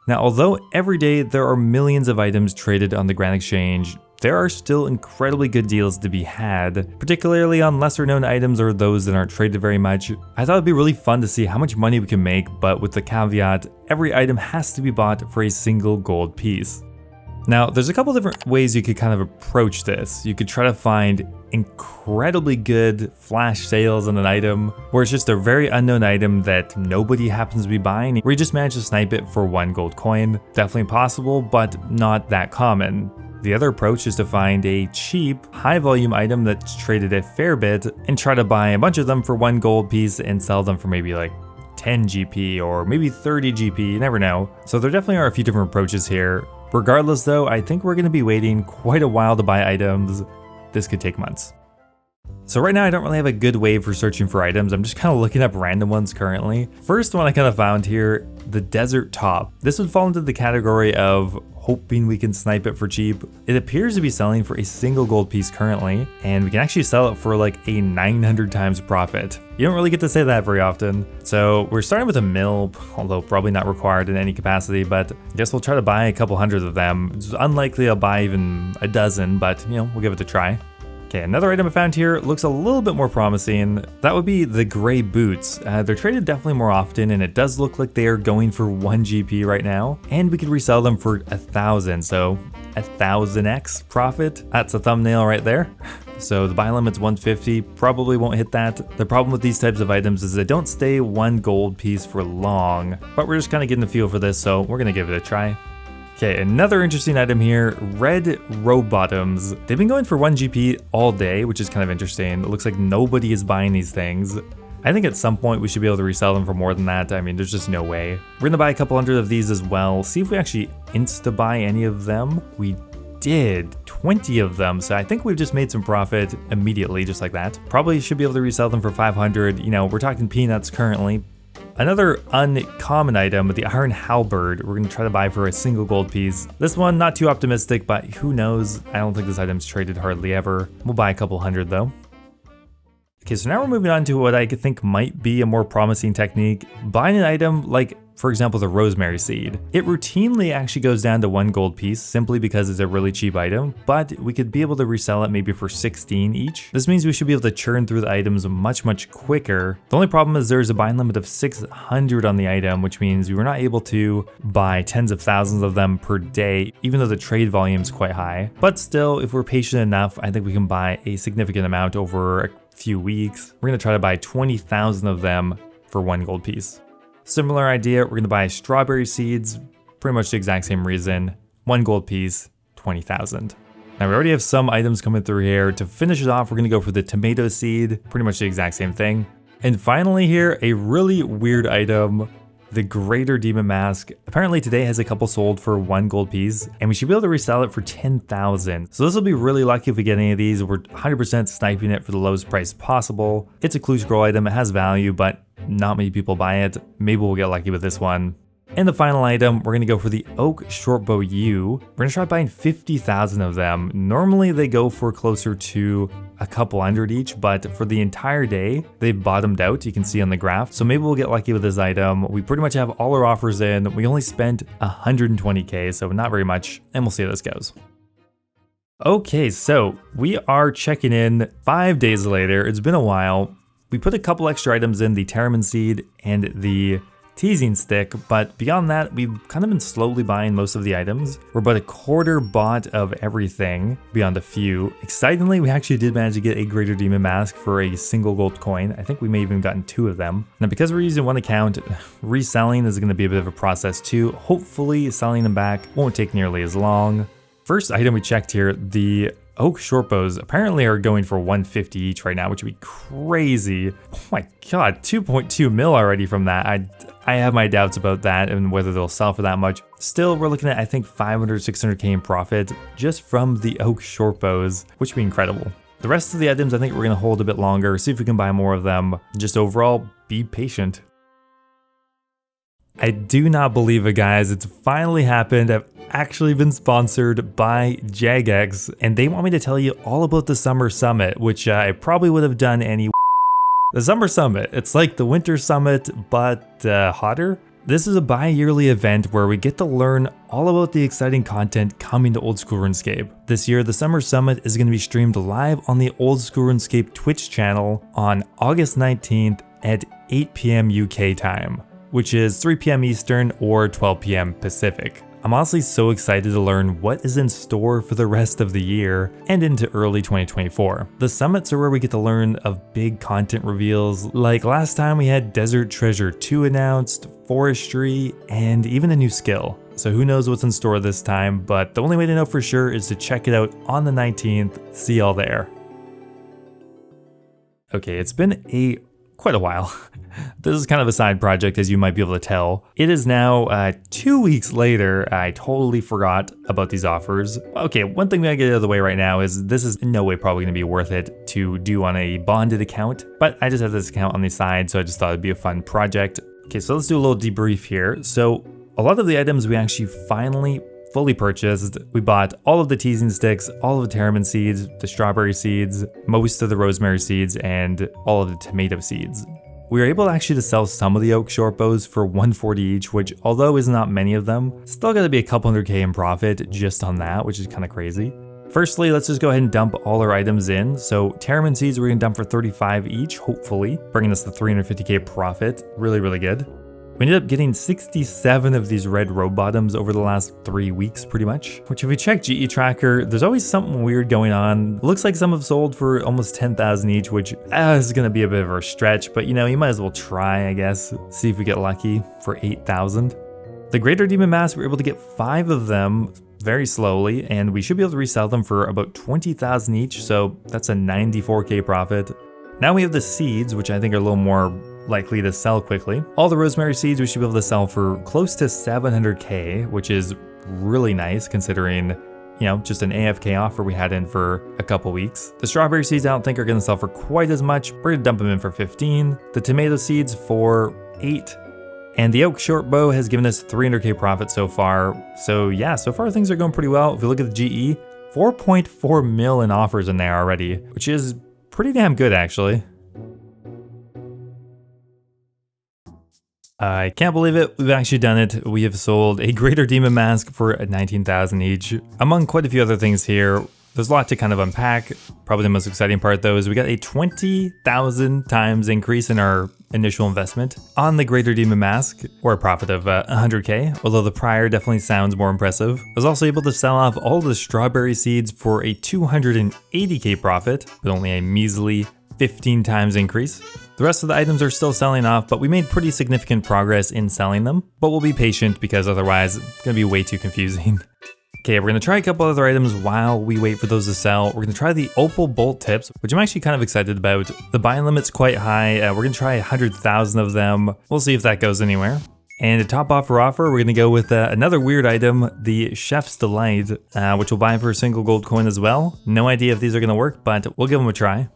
Now, although every day there are millions of items traded on the Grand Exchange, there are still incredibly good deals to be had, particularly on lesser known items or those that aren't traded very much. I thought it'd be really fun to see how much money we can make, but with the caveat, every item has to be bought for a single gold piece. Now, there's a couple different ways you could kind of approach this. You could try to find incredibly good flash sales on an item, where it's just a very unknown item that nobody happens to be buying, where you just manage to snipe it for 1 gold coin. Definitely possible, but not that common. The other approach is to find a cheap, high volume item that's traded a fair bit and try to buy a bunch of them for 1 gold piece and sell them for maybe like 10 GP or maybe 30 GP, you never know. So there definitely are a few different approaches here. Regardless though, I think we're going to be waiting quite a while to buy items. This could take months. So right now I don't really have a good way for searching for items. I'm just kind of looking up random ones currently. First one I kind of found here, the Desert Top. This would fall into the category of hoping we can snipe it for cheap. It appears to be selling for a single gold piece currently, and we can actually sell it for like a 900 times profit. You don't really get to say that very often. So we're starting with a mill, although probably not required in any capacity, but I guess we'll try to buy a couple hundred of them. It's unlikely I'll buy even a dozen, but you know, we'll give it a try. Okay, another item I found here looks a little bit more promising. That would be the gray boots. They're traded definitely more often, and it does look like they are going for 1 GP right now. And we could resell them for 1,000, so 1,000x profit. That's a thumbnail right there. So the buy limit's 150, probably won't hit that. The problem with these types of items is they don't stay 1 gold piece for long, but we're just kind of getting the feel for this, so we're gonna give it a try. Okay, another interesting item here, red robe bottoms. They've been going for 1 GP all day, which is kind of interesting. It looks like nobody is buying these things. I think at some point we should be able to resell them for more than that. I mean, there's just no way. We're gonna buy a couple hundred of these as well. See if we actually insta-buy any of them. We did 20 of them, so I think we've just made some profit immediately, just like that. Probably should be able to resell them for 500. You know, we're talking peanuts currently. Another uncommon item, the Iron Halberd, we're going to try to buy for a single gold piece. This one, not too optimistic, but who knows? I don't think this item's traded hardly ever. We'll buy a couple hundred though. Okay, so now we're moving on to what I think might be a more promising technique. Buying an item like, for example, the rosemary seed. It routinely actually goes down to 1 gold piece simply because it's a really cheap item, but we could be able to resell it maybe for 16 each. This means we should be able to churn through the items much quicker. The only problem is there's a buying limit of 600 on the item, which means we were not able to buy tens of thousands of them per day, even though the trade volume is quite high. But still, if we're patient enough, I think we can buy a significant amount over a few weeks. We're gonna try to buy 20,000 of them for 1 gold piece. Similar idea, we're gonna buy strawberry seeds, pretty much the exact same reason. 1 gold piece, 20,000. Now we already have some items coming through here. To finish it off, we're gonna go for the tomato seed, pretty much the exact same thing. And finally here, a really weird item, the Greater Demon Mask. Apparently today has a couple sold for 1 gold piece, and we should be able to resell it for 10,000. So this will be really lucky if we get any of these. We're 100% sniping it for the lowest price possible. It's a clue scroll item, it has value, but not many people buy it. Maybe we'll get lucky with this one. And the final item, we're gonna go for the Oak Shortbow U. We're gonna try buying 50,000 of them. Normally they go for closer to a couple hundred each, but for the entire day, they've bottomed out, you can see on the graph. So maybe we'll get lucky with this item. We pretty much have all our offers in. We only spent 120k, so not very much, and we'll see how this goes. Okay, so we are checking in 5 days later. It's been a while. We put a couple extra items in, the Terramin Seed and the Teasing Stick, but beyond that, we've kind of been slowly buying most of the items. We're about a quarter bought of everything, beyond a few. Excitingly, we actually did manage to get a Greater Demon Mask for a single gold coin. I think we may have even gotten 2 of them. Now, because we're using one account, reselling is going to be a bit of a process too. Hopefully, selling them back won't take nearly as long. First item we checked here, the Oak Shortbows apparently are going for 150 each right now, which would be crazy. Oh my god, 2.2 mil already from that. I have my doubts about that and whether they'll sell for that much. Still, we're looking at, I think, 500, 600k in profit just from the Oak Shortbows, which would be incredible. The rest of the items, I think we're gonna hold a bit longer, see if we can buy more of them. Just overall, be patient. I do not believe it, guys. It's finally happened. I've actually been sponsored by Jagex, and they want me to tell you all about the Summer Summit, which I probably would have done anyway. The Summer Summit, it's like the Winter Summit, but hotter. This is a bi-yearly event where we get to learn all about the exciting content coming to Old School RuneScape. This year, the Summer Summit is going to be streamed live on the Old School RuneScape Twitch channel on August 19th at 8 p.m. UK time, which is 3 p.m. Eastern or 12 p.m. Pacific. I'm honestly so excited to learn what is in store for the rest of the year and into early 2024. The summits are where we get to learn of big content reveals, like last time we had Desert Treasure 2 announced, Forestry, and even a new skill. So who knows what's in store this time, but the only way to know for sure is to check it out on the 19th. See y'all there. Okay, it's been quite a while. This is kind of a side project, as you might be able to tell. It is now 2 weeks later. I totally forgot about these offers. Okay, one thing we gotta get out of the way right now is this is in no way probably gonna be worth it to do on a bonded account, but I just have this account on the side, so I just thought it'd be a fun project. Okay, so let's do a little debrief here. So a lot of the items we actually finally fully purchased. We bought all of the teasing sticks, all of the Terramon seeds, the strawberry seeds, most of the rosemary seeds, and all of the tomato seeds. We were able actually to sell some of the oak short bows for 140 each, which although is not many of them, still gotta be a couple $100K in profit just on that, which is kind of crazy. Firstly, let's just go ahead and dump all our items in. So Terramon seeds we're gonna dump for 35 each, hopefully, bringing us the 350K profit. Really, really good. We ended up getting 67 of these red robe bottoms over the last 3 weeks, pretty much. Which if we check GE Tracker, there's always something weird going on. Looks like some have sold for almost 10,000 each, which is gonna be a bit of a stretch, but you know, you might as well try, I guess. See if we get lucky for 8,000. The Greater Demon Mask, we were able to get 5 of them very slowly, and we should be able to resell them for about 20,000 each, so that's a 94K profit. Now we have the seeds, which I think are a little more likely to sell quickly. All the rosemary seeds we should be able to sell for close to 700K, which is really nice considering, you know, just an AFK offer we had in for a couple weeks. The strawberry seeds I don't think are going to sell for quite as much. We're going to dump them in for 15. The tomato seeds for 8. And the oak short bow has given us 300K profit so far. So yeah, so far things are going pretty well. If we look at the GE, 4.4 mil in offers in there already, which is pretty damn good actually. I can't believe it, we've actually done it. We have sold a Greater Demon Mask for 19,000 each. Among quite a few other things here, there's a lot to kind of unpack. Probably the most exciting part though is we got a 20,000 times increase in our initial investment on the Greater Demon Mask, or a profit of 100K, although the prior definitely sounds more impressive. I was also able to sell off all the strawberry seeds for a 280K profit, with only a measly 15 times increase. The rest of the items are still selling off, but we made pretty significant progress in selling them, but we'll be patient because otherwise it's gonna be way too confusing. Okay, we're gonna try a couple other items while we wait for those to sell. We're gonna try the Opal Bolt Tips, which I'm actually kind of excited about. The buy limit's quite high. We're gonna try 100,000 of them. We'll see if that goes anywhere. And to top off our offer, we're gonna go with another weird item, the Chef's Delight, which we'll buy for a single gold coin as well. No idea if these are gonna work, but we'll give them a try.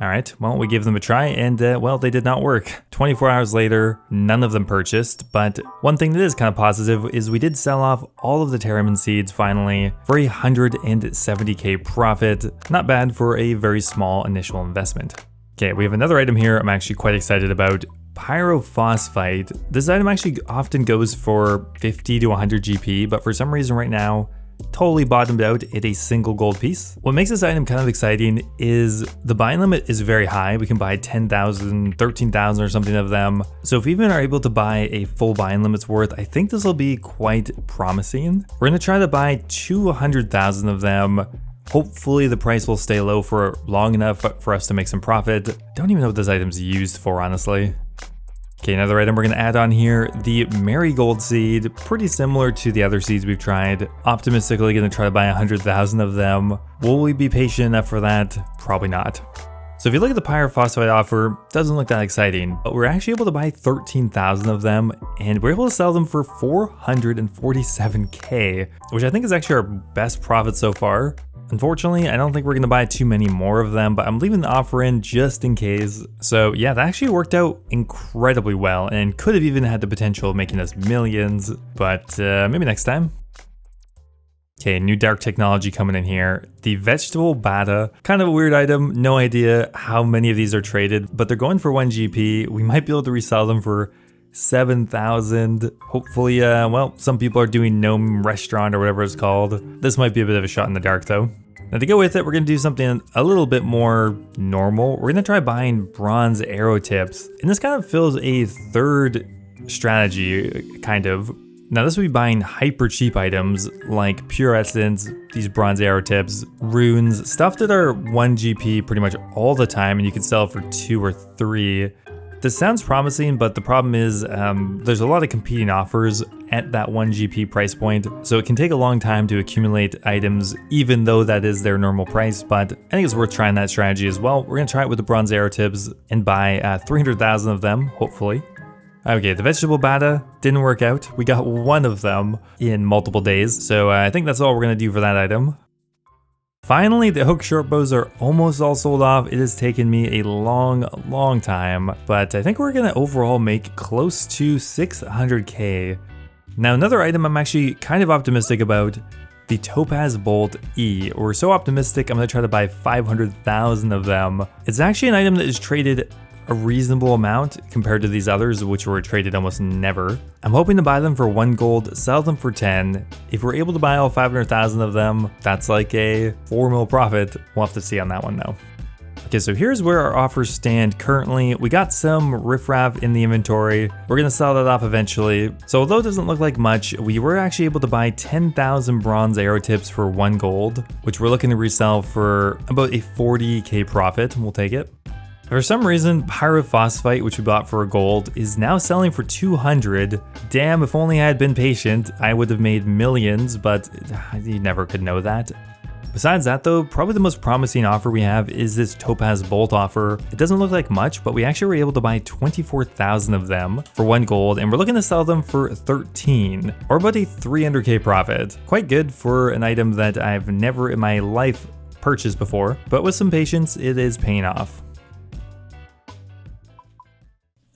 All right, well, we gave them a try and well, they did not work. 24 hours later, none of them purchased, but one thing that is kind of positive is we did sell off all of the Terramon seeds finally for a 170K profit. Not bad for a very small initial investment. Okay, we have another item here I'm actually quite excited about. Pyrophosphite. This item actually often goes for 50 to 100 GP, but for some reason right now, totally bottomed out at a single gold piece. What makes this item kind of exciting is the buy limit is very high. We can buy 10,000, 13,000 or something of them. So if we even are able to buy a full buy limit's worth, I think this will be quite promising. We're gonna try to buy 200,000 of them. Hopefully the price will stay low for long enough for us to make some profit. Don't even know what this item's used for, honestly. Okay, another item we're gonna add on here, the Marigold Seed, pretty similar to the other seeds we've tried. Optimistically gonna try to buy 100,000 of them. Will we be patient enough for that? Probably not. So if you look at the Pyrophosphite offer, doesn't look that exciting, but we're actually able to buy 13,000 of them, and we're able to sell them for 447K, which I think is actually our best profit so far. Unfortunately, I don't think we're gonna buy too many more of them, but I'm leaving the offer in just in case. So yeah, that actually worked out incredibly well and could have even had the potential of making us millions, but maybe next time. Okay, new dark technology coming in here. The vegetable bata, kind of a weird item. No idea how many of these are traded, but they're going for 1 GP. We might be able to resell them for 7,000. Hopefully, well, some people are doing Gnome Restaurant or whatever it's called. This might be a bit of a shot in the dark though. Now to go with it, we're going to do something a little bit more normal. We're going to try buying bronze arrow tips. And this kind of fills a third strategy, kind of. Now this would be buying hyper cheap items like pure essence, these bronze arrow tips, runes, stuff that are 1 GP pretty much all the time and you can sell for 2 or 3. This sounds promising, but the problem is there's a lot of competing offers at that 1 GP price point, so it can take a long time to accumulate items even though that is their normal price, but I think it's worth trying that strategy as well. We're going to try it with the bronze arrow tips and buy 300,000 of them, hopefully. Okay, the vegetable bata didn't work out. We got 1 of them in multiple days, so I think that's all we're going to do for that item. Finally, the hook short bows are almost all sold off. It has taken me a long time, but I think we're gonna overall make close to 600k. Now another item I'm actually kind of optimistic about, the Topaz Bolt E. We're so optimistic I'm gonna try to buy 500,000 of them. It's actually an item that is traded a reasonable amount compared to these others, which were traded almost never. I'm hoping to buy them for 1 gold, sell them for 10. If we're able to buy all 500,000 of them, that's like a 4 mil profit. We'll have to see on that one though. Okay, so here's where our offers stand currently. We got some riffraff in the inventory. We're gonna sell that off eventually. So although it doesn't look like much, we were actually able to buy 10,000 bronze arrow tips for 1 gold, which we're looking to resell for about a 40k profit. We'll take it. For some reason, pyrophosphite, which we bought for a gold, is now selling for 200. Damn, if only I had been patient, I would have made millions, but you never could know that. Besides that though, probably the most promising offer we have is this Topaz Bolt offer. It doesn't look like much, but we actually were able to buy 24,000 of them for 1 gold, and we're looking to sell them for 13, or about a 300k profit. Quite good for an item that I've never in my life purchased before, but with some patience, it is paying off.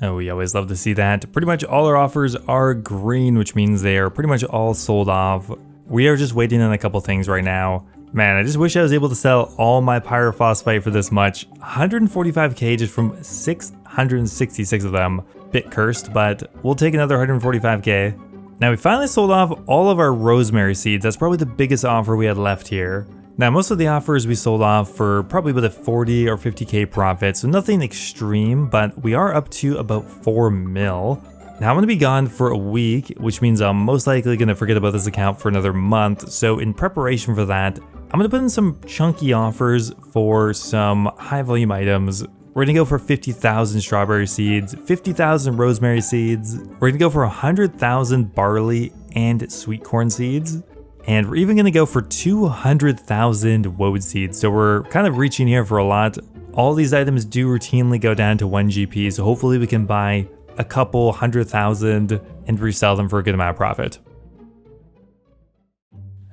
Oh, we always love to see that. Pretty much all our offers are green, which means they are pretty much all sold off. We are just waiting on a couple things right now. Man, I just wish I was able to sell all my pyrophosphite for this much. 145k just from 666 of them. Bit cursed, but we'll take another 145k. Now we finally sold off all of our rosemary seeds. That's probably the biggest offer we had left here. Now most of the offers we sold off for probably about a 40 or 50k profit, so nothing extreme, but we are up to about 4 mil. Now I'm going to be gone for a week, which means I'm most likely going to forget about this account for another month, so in preparation for that, I'm going to put in some chunky offers for some high volume items. We're going to go for 50,000 strawberry seeds, 50,000 rosemary seeds, we're going to go for 100,000 barley and sweet corn seeds. And we're even going to go for 200,000 woad seeds, so we're kind of reaching here for a lot. All these items do routinely go down to 1 GP, so hopefully we can buy a couple 100,000 and resell them for a good amount of profit.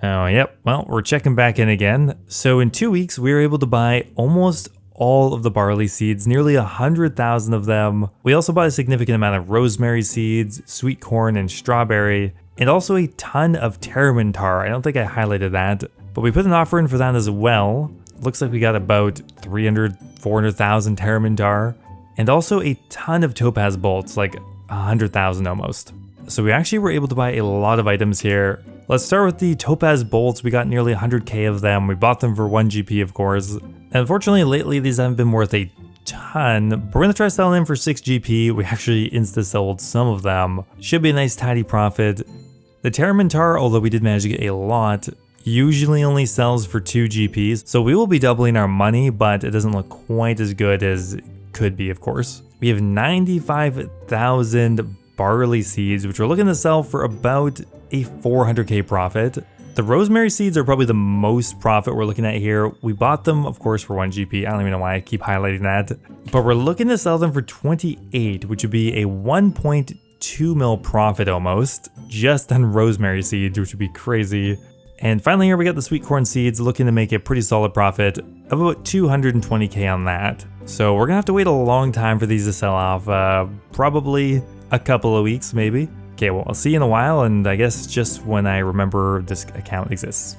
Oh, yep, well, we're checking back in again. So in 2 weeks, we were able to buy almost all of the barley seeds, nearly 100,000 of them. We also bought a significant amount of rosemary seeds, sweet corn, and strawberry. And also a ton of Terramintar. I don't think I highlighted that, but we put an offer in for that as well. Looks like we got about 300, 400,000 Terramintar, and also a ton of Topaz Bolts, like 100,000 almost. So we actually were able to buy a lot of items here. Let's start with the Topaz Bolts. We got nearly 100k of them. We bought them for 1 GP, of course. And unfortunately, lately these haven't been worth a ton, but we're gonna try selling them for 6 GP. We actually insta-sold some of them. Should be a nice tidy profit. The Terramintar, although we did manage to get a lot, usually only sells for 2 GPs, so we will be doubling our money, but it doesn't look quite as good as it could be, of course. We have 95,000 barley seeds, which we're looking to sell for about a 400k profit. The rosemary seeds are probably the most profit we're looking at here. We bought them, of course, for 1 GP. I don't even know why I keep highlighting that, but we're looking to sell them for 28, which would be a 1.2 mil profit almost, just on rosemary seeds, which would be crazy. And finally here we got the sweet corn seeds, looking to make a pretty solid profit of about 220k on that. So we're gonna have to wait a long time for these to sell off, probably a couple of weeks maybe. Okay, well, I'll see you in a while, and I guess just when I remember this account exists.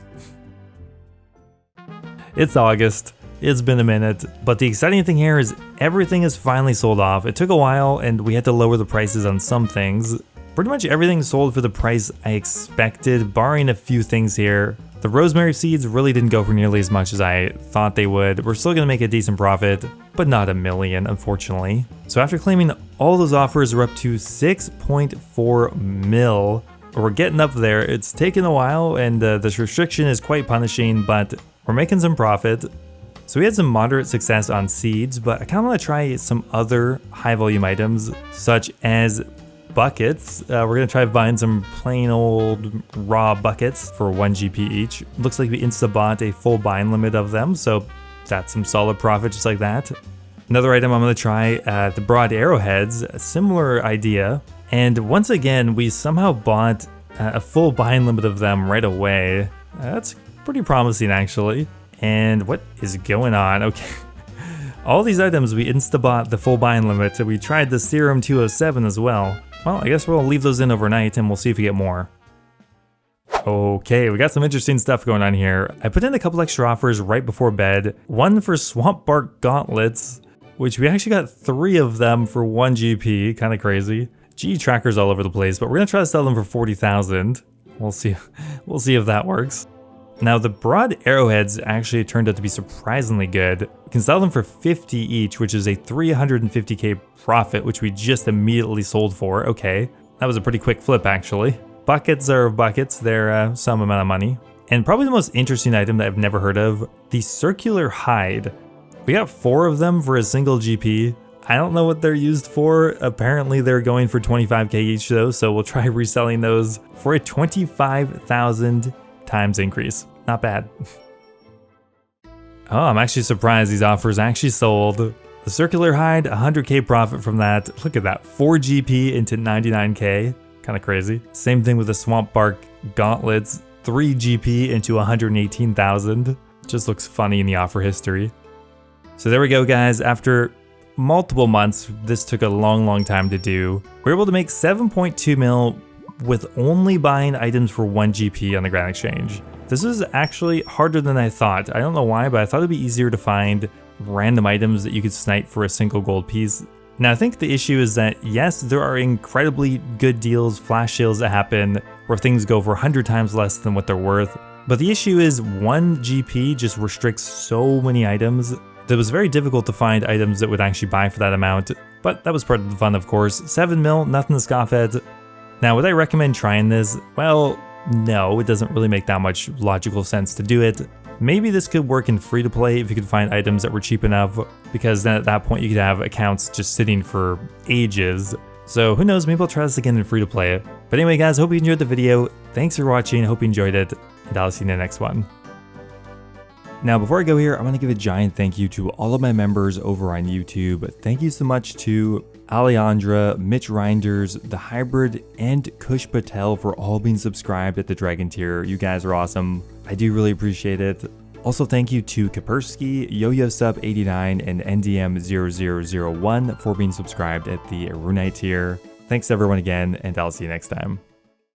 It's August. it's been a minute. But the exciting thing here is everything is finally sold off. It took a while and we had to lower the prices on some things. Pretty much everything sold for the price I expected, barring a few things here. The rosemary seeds really didn't go for nearly as much as I thought they would. We're still gonna make a decent profit, but not $1 million, unfortunately. So after claiming all those offers, we're up to 6.4 mil. We're getting up there. It's taken a while and this restriction is quite punishing, but we're making some profit. So we had some moderate success on seeds, but I kind of want to try some other high volume items, such as buckets. We're going to try buying some plain old raw buckets for 1 GP each. Looks like we insta-bought a full buying limit of them, so that's some solid profit just like that. Another item I'm going to try, the broad arrowheads, a similar idea. And once again, we somehow bought a full buying limit of them right away. That's pretty promising actually. And what is going on? Okay. All these items we insta-bought the full buying limit. We tried the Serum 207 as well. Well, I guess we'll leave those in overnight and we'll see if we get more. Okay, we got some interesting stuff going on here. I put in a couple extra offers right before bed. One for Swamp Bark Gauntlets, which we actually got 3 of them for 1 GP, kind of crazy. GE trackers all over the place, but we're gonna try to sell them for 40,000. We'll see if that works. Now the broad arrowheads actually turned out to be surprisingly good. We can sell them for 50 each, which is a 350k profit, which we just immediately sold for. Okay, that was a pretty quick flip actually. Buckets are buckets, they're some amount of money. And probably the most interesting item that I've never heard of, the circular hide. We got 4 of them for a single GP. I don't know what they're used for. Apparently they're going for 25k each though, so we'll try reselling those for a 25,000 times increase. Not bad. Oh, I'm actually surprised these offers actually sold. The circular hide, 100k profit from that. Look at that, 4 GP into 99k. Kind of crazy. Same thing with the Swamp Bark Gauntlets, 3 GP into 118,000. Just looks funny in the offer history. So there we go, guys. After multiple months, this took a long time to do. We were able to make 7.2 mil with only buying items for 1 GP on the Grand Exchange. This is actually harder than I thought. I don't know why, but I thought it'd be easier to find random items that you could snipe for a single gold piece. Now I think the issue is that yes, there are incredibly good deals, flash sales that happen where things go for 100 times less than what they're worth. But the issue is 1 GP just restricts so many items that it was very difficult to find items that would actually buy for that amount. But that was part of the fun, of course. 7 mil, nothing to scoff at. Now, would I recommend trying this? Well, no, it doesn't really make that much logical sense to do it. Maybe this could work in free-to-play if you could find items that were cheap enough, because then at that point you could have accounts just sitting for ages. So who knows, maybe I'll try this again in free-to-play. But anyway guys, hope you enjoyed the video. Thanks for watching, hope you enjoyed it, and I'll see you in the next one. Now before I go here, I want to give a giant thank you to all of my members over on YouTube. Thank you so much to Alejandra, Mitch Reinders, The Hybrid, and Kush Patel for all being subscribed at the Dragon tier. You guys are awesome. I do really appreciate it. Also thank you to Kapersky, YoYoSub89, and NDM0001 for being subscribed at the Runite tier. Thanks everyone again, and I'll see you next time.